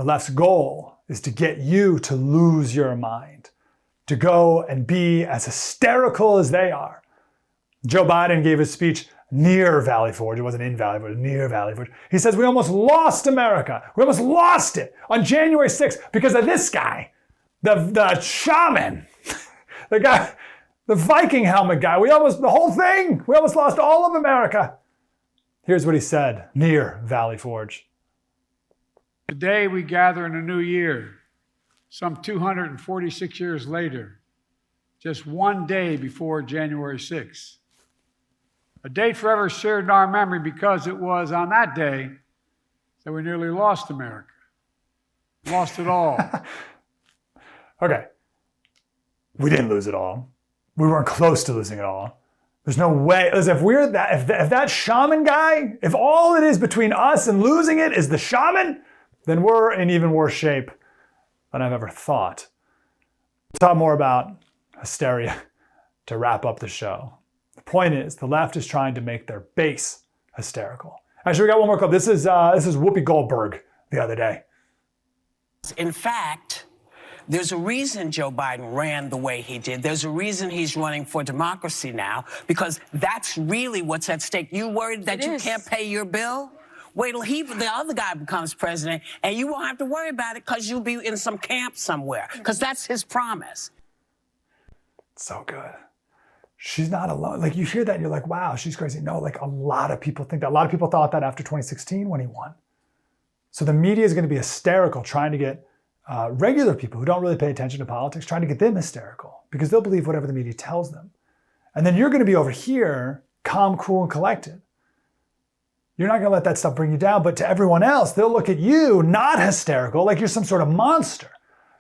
The left's goal is to get you to lose your mind, to go and be as hysterical as they are. Joe Biden gave his speech near Valley Forge. It wasn't in Valley Forge, it was near Valley Forge. He says, we almost lost America. We almost lost it on January 6th because of this guy, the shaman, the guy, the Viking helmet guy. The whole thing. We almost lost all of America. Here's what he said near Valley Forge. Today we gather in a new year, some 246 years later, just one day before January 6th. A date forever shared in our memory because it was on that day that we nearly lost America. Lost it all. Okay. We didn't lose it all. We weren't close to losing it all. There's no way. Listen, if that shaman guy, if all it is between us and losing it is the shaman, then we're in even worse shape than I've ever thought. We'll talk more about hysteria to wrap up the show. The point is, the left is trying to make their base hysterical. Actually, we got one more clip. This is Whoopi Goldberg the other day. In fact, there's a reason Joe Biden ran the way he did. There's a reason he's running for democracy now, because that's really what's at stake. You worried that you can't pay your bill? Wait till the other guy becomes president, and you won't have to worry about it because you'll be in some camp somewhere, because that's his promise. So good. She's not alone. Like, you hear that and you're like, wow, she's crazy. No, like, a lot of people think that. A lot of people thought that after 2016 when he won. So the media is going to be hysterical trying to get regular people who don't really pay attention to politics, trying to get them hysterical because they'll believe whatever the media tells them. And then you're going to be over here, calm, cool, and collected. You're not going to let that stuff bring you down, but to everyone else, they'll look at you, not hysterical, like you're some sort of monster.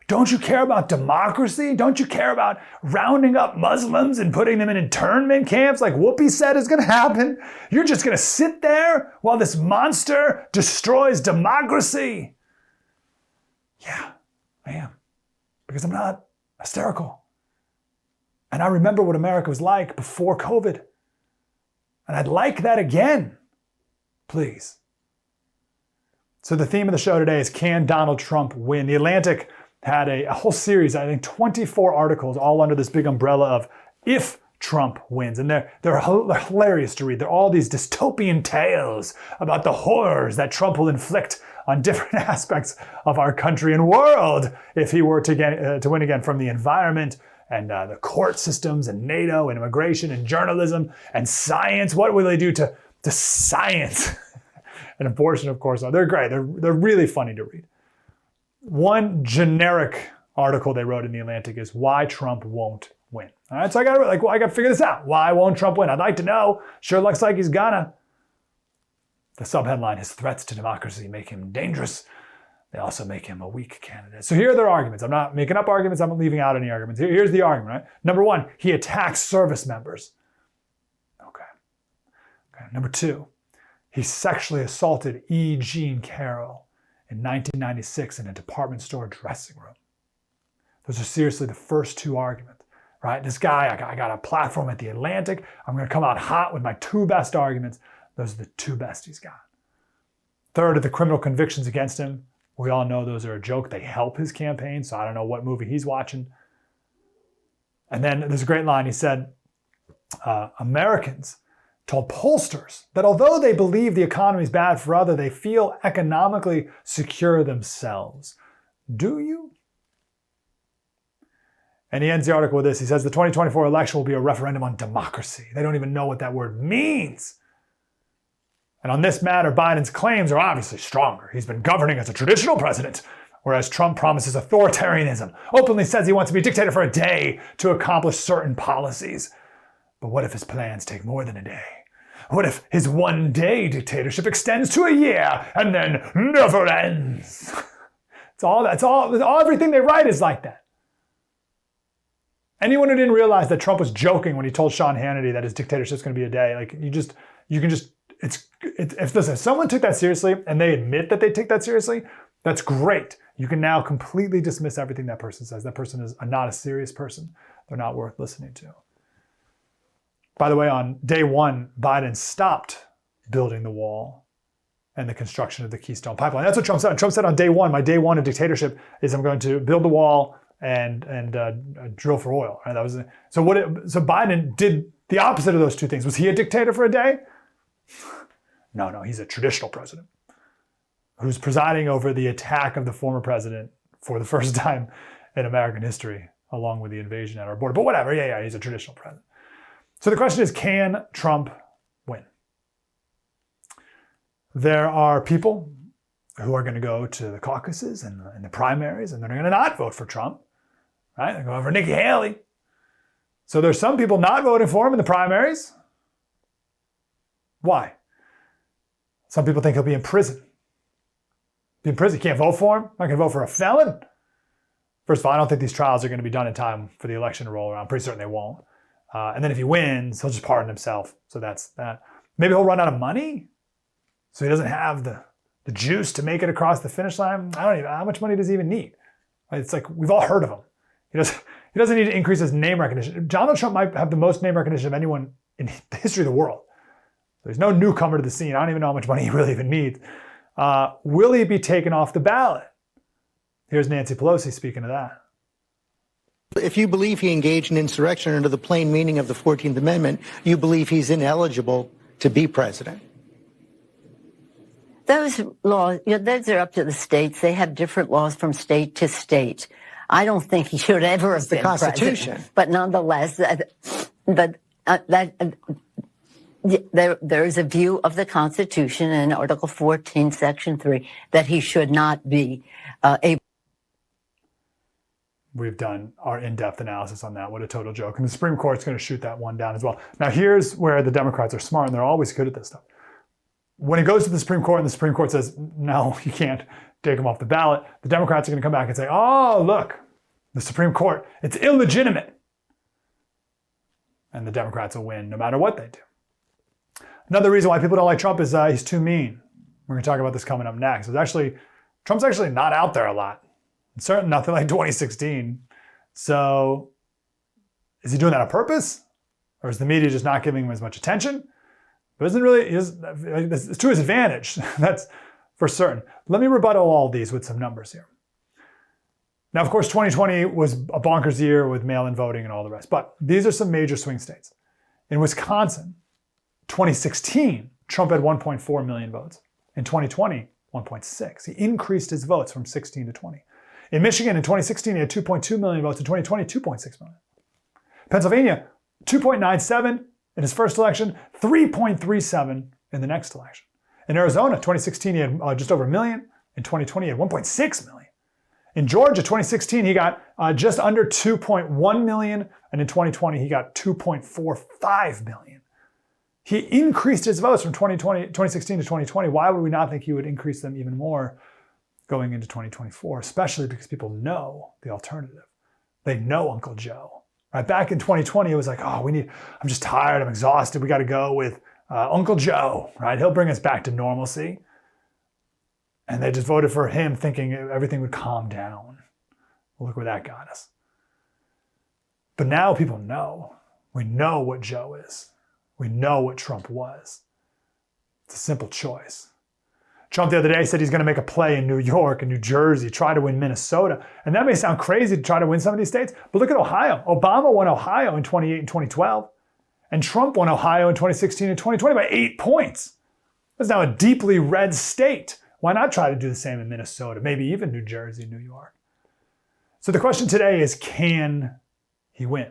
Don't you care about democracy? Don't you care about rounding up Muslims and putting them in internment camps like Whoopi said is going to happen? You're just going to sit there while this monster destroys democracy? Yeah, I am. Because I'm not hysterical. And I remember what America was like before COVID. And I'd like that again. Please. So the theme of the show today is, can Donald Trump win? The Atlantic had a whole series, I think 24 articles, all under this big umbrella of if Trump wins. And they're hilarious to read. They're all these dystopian tales about the horrors that Trump will inflict on different aspects of our country and world if he were to win again, from the environment and the court systems and NATO and immigration and journalism and science. What will they do to science? And abortion, of course. They're great. They're really funny to read. One generic article they wrote in The Atlantic is why Trump won't win. All right, so I got to figure this out. Why won't Trump win? I'd like to know. Sure looks like he's gonna. The subheadline, his threats to democracy make him dangerous. They also make him a weak candidate. So here are their arguments. I'm not making up arguments. I'm not leaving out any arguments. Here's the argument, right? Number one, he attacks service members. Okay. Number two, he sexually assaulted E. Jean Carroll in 1996 in a department store dressing room. Those are seriously the first two arguments, right? This guy, I got a platform at The Atlantic. I'm going to come out hot with my two best arguments. Those are the two best he's got. Third are the criminal convictions against him. We all know those are a joke. They help his campaign, so I don't know what movie he's watching. And then there's a great line. He said, Americans told pollsters that although they believe the economy is bad for others, they feel economically secure themselves. Do you? And he ends the article with this. He says the 2024 election will be a referendum on democracy. They don't even know what that word means. And on this matter, Biden's claims are obviously stronger. He's been governing as a traditional president, whereas Trump promises authoritarianism, openly says he wants to be dictator for a day to accomplish certain policies. But what if his plans take more than a day? What if his one-day dictatorship extends to a year and then never ends? Everything they write is like that. Anyone who didn't realize that Trump was joking when he told Sean Hannity that his dictatorship's going to be a day, if someone took that seriously and they admit that they take that seriously, that's great. You can now completely dismiss everything that person says. That person is not a serious person. They're not worth listening to. By the way, on day one, Biden stopped building the wall and the construction of the Keystone Pipeline. That's what Trump said. Trump said on day one, my day one of dictatorship is I'm going to build the wall and drill for oil. Right? That was so. So Biden did the opposite of those two things. Was he a dictator for a day? No, he's a traditional president who's presiding over the attack of the former president for the first time in American history, along with the invasion at our border. But whatever, yeah, he's a traditional president. So the question is, can Trump win? There are people who are going to go to the caucuses and the primaries, and they're going to not vote for Trump, right? They're going for Nikki Haley. So there's some people not voting for him in the primaries. Why? Some people think he'll be in prison. Be in prison, you can't vote for him. I'm not going to vote for a felon. First of all, I don't think these trials are going to be done in time for the election to roll around. I'm pretty certain they won't. And then if he wins, he'll just pardon himself. So that's that. Maybe he'll run out of money. So he doesn't have the juice to make it across the finish line. I don't even, how much money does he even need? It's like, we've all heard of him. He doesn't need to increase his name recognition. Donald Trump might have the most name recognition of anyone in the history of the world. There's no newcomer to the scene. I don't even know how much money he really even needs. Will he be taken off the ballot? Here's Nancy Pelosi speaking of that. If you believe he engaged in insurrection under the plain meaning of the 14th Amendment, you believe he's ineligible to be president. Those laws, those are up to the states. They have different laws from state to state. I don't think he should ever have been president. The Constitution. But nonetheless, there is a view of the Constitution in Article 14, Section 3, that he should not be able. We've done our in-depth analysis on that. What a total joke. And the Supreme Court's going to shoot that one down as well. Now, here's where the Democrats are smart, and they're always good at this stuff. When it goes to the Supreme Court and the Supreme Court says, no, you can't take him off the ballot, the Democrats are going to come back and say, oh, look, the Supreme Court, it's illegitimate. And the Democrats will win no matter what they do. Another reason why people don't like Trump is he's too mean. We're going to talk about this coming up next. Trump's actually not out there a lot. Certainly nothing like 2016. So is he doing that on purpose? Or is the media just not giving him as much attention? But it's to his advantage. That's for certain. Let me rebuttal all these with some numbers here. Now, of course, 2020 was a bonkers year with mail-in voting and all the rest. But these are some major swing states. In Wisconsin, 2016, Trump had 1.4 million votes. In 2020, 1.6. He increased his votes from 16 to 20. In Michigan, in 2016, he had 2.2 million votes. In 2020, 2.6 million. Pennsylvania, 2.97 in his first election, 3.37 in the next election. In Arizona, 2016, he had just over a million. In 2020, he had 1.6 million. In Georgia, 2016, he got just under 2.1 million. And in 2020, he got 2.45 million. He increased his votes from 2016 to 2020. Why would we not think he would increase them even more going into 2024, especially because people know the alternative. They know Uncle Joe. Right? Back in 2020, it was like, I'm just tired, I'm exhausted, we got to go with Uncle Joe, right? He'll bring us back to normalcy. And they just voted for him thinking everything would calm down. Well, look where that got us. But now people know. We know what Joe is. We know what Trump was. It's a simple choice. Trump the other day said he's going to make a play in New York and New Jersey, try to win Minnesota. And that may sound crazy to try to win some of these states, but look at Ohio. Obama won Ohio in 2008 and 2012, and Trump won Ohio in 2016 and 2020 by 8 points. That's now a deeply red state. Why not try to do the same in Minnesota, maybe even New Jersey, New York? So the question today is, can he win?